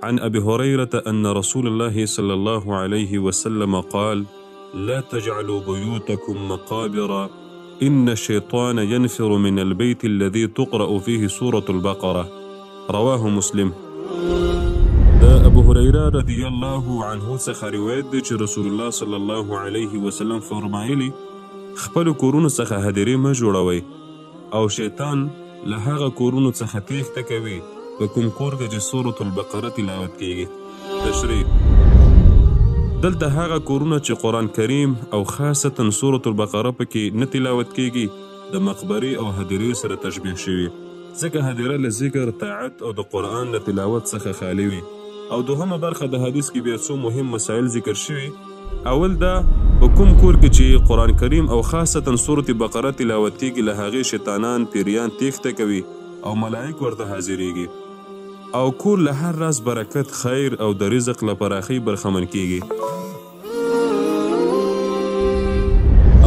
عن أبي هريرة أن رسول الله صلى الله عليه وسلم قال: لا تجعلوا بيوتكم مقابر إن الشيطان ينفر من البيت الذي تقرأ فيه سورة البقرة. رواه مسلم. دا أبو هريرة رضي الله عنه څخه روایت دی چې رسول الله صلی الله علیه وسلم فرمایلی خپل کورونو څخه هدیرې مه جوړوئ او شیطان له هغه کورونو څخه تیښته کوي په کوم کور کې چې سورة البقره تلاوت کیږي. تشریح: دلته هغه کورونه چې قرآن کریم او خاصتا سورة البقره پکې نه تلاوت کیږي د مقبرې او هدیرې سره تشبیه شوي، ځکه هدیره له ذکر، طاعت او د قرآن له تلاوت څخه خالي وي. او دوهمه برخه د حدیث کې بیا څو مهم مسائل ذکر شوي. اول دا په کوم کور کې چې قرآن کریم او خاصتا سورة بقره تلاوت کیږي له هغې شیطانان پیریان تیښته کوي او ملائک ورته حاضریږي او کور له هر راز برکت، خیر او د رزق له پراخۍ برخمن کیږي.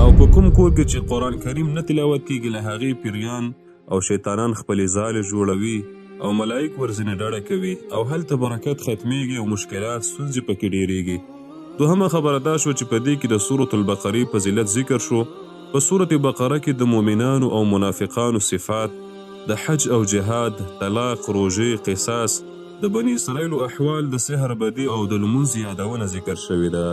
او په کوم کور کې چې قرآن کریم نه تلاوت کیږي له هغې پیریان او شیطانان خپلې ځالې جوړوي او ملائک ورځنې ډډه کوي او هلته برکت ختمیږي او مشکلات ستونزې پکې ډیریږي. دوهمه خبره دا شو چې په دې کې د سورة البقرې فضیلت ذکر شو. په سورة بقره کې د مؤمنانو او منافقانو صفات، د حج او جهاد، طلاق، روژې، قصاص، د بني اسرائیلو احوال، د سحر بدي او د لمونځ یادونه ذکر شوې ده.